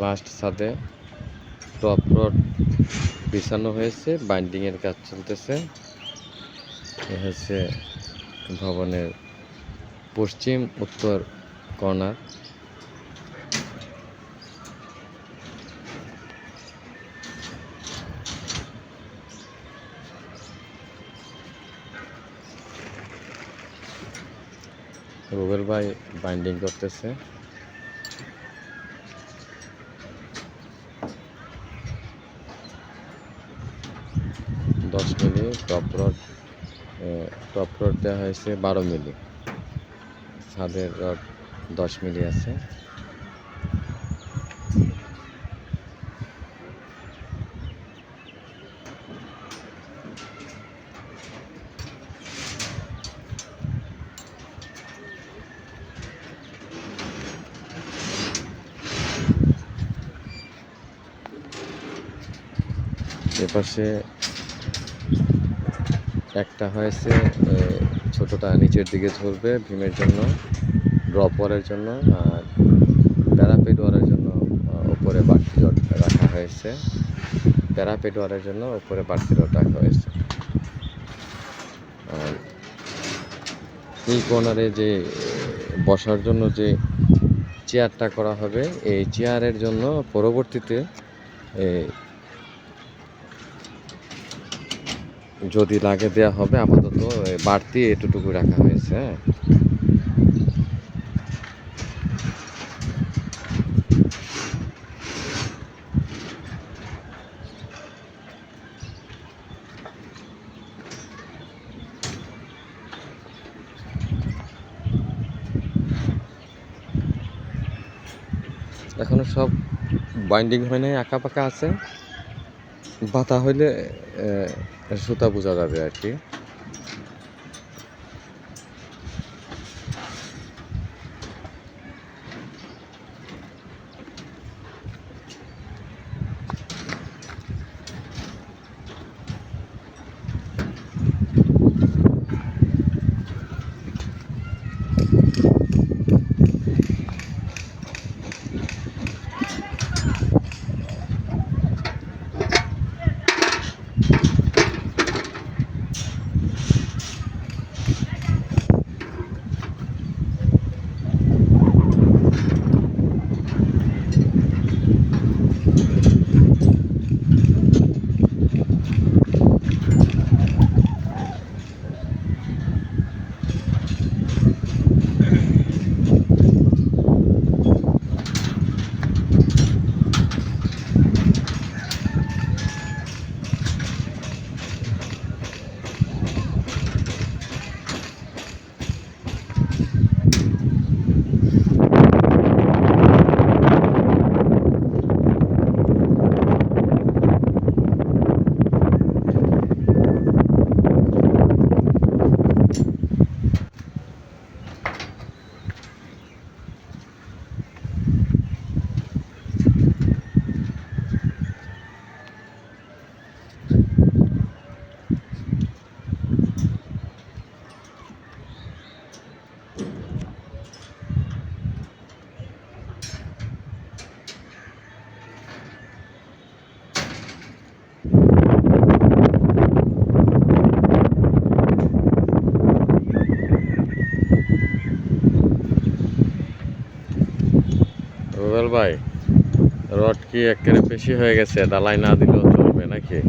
Last ছাদে top rod বিছানো হয়েছে, বাইন্ডিং এর কাজ চলতেছে। এ হচ্ছে ভবনের পশ্চিম উত্তর কর্নার। রুবেল ভাই বাইন্ডিং করতেছে। দশ মিলি টপ রড দেওয়া হয়েছে 12 মিলি। ছাদের রড 10 মিলি আছে। এপাশে একটা হয়েছে, ছোটটা নিচের দিকে ঝুলবে ভীমের জন্য, ড্রপ ওয়ারের জন্য, আর প্যারাপেড ওয়ারের জন্য উপরে বাড়তি রড রাখা হয়েছে। প্যারাপেড ওয়ারের জন্য উপরে বাড়তি রড রাখা হয়েছে। আর এই কর্নারে যে বসার জন্য যে চেয়ারটা করা হবে, এই চেয়ারের জন্য পরবর্তীতে যদি লাগে দেয়া হবে। আপাতত বাড়তি এতটুকু রাখা হয়েছে। এখনো সব বাইন্ডিং হয় নাই, আঁকা পাকা আছে। বাতা হইলে সুতা বোঝা যাবে আর কি। রুবেল ভাই, রড কি একেবারে বেশি হয়ে গেছে? ডালাই না দিলেও চলবে নাকি?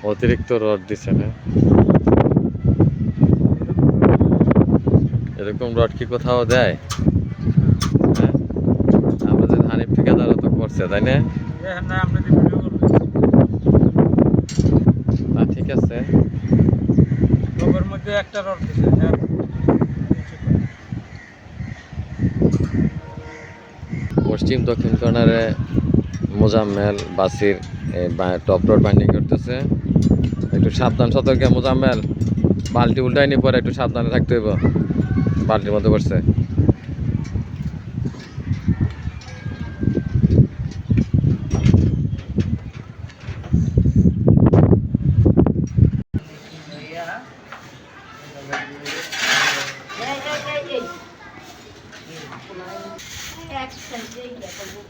অতিরিক্ত রড দিচ্ছে না? এরকম রড কি কোথাও দেয়? হ্যাঁ, আমাদের হানিফ ঠিকাদারও তো করছে, তাই না? ঠিক আছে। মধ্যে একটা রড দিছে। পশ্চিম দক্ষিণ কর্নারে মোজাম্মেল বাসির টপ রড বাইন্ডিং করতেছে। একটু সাবধান সতর্কে মোজাম্মেল, বালতি উল্টায়নি পরে একটু সাবধানে থাকতে হইব। বালতির মধ্যে পড়ছে। এক সাইডে ইয়ে করবো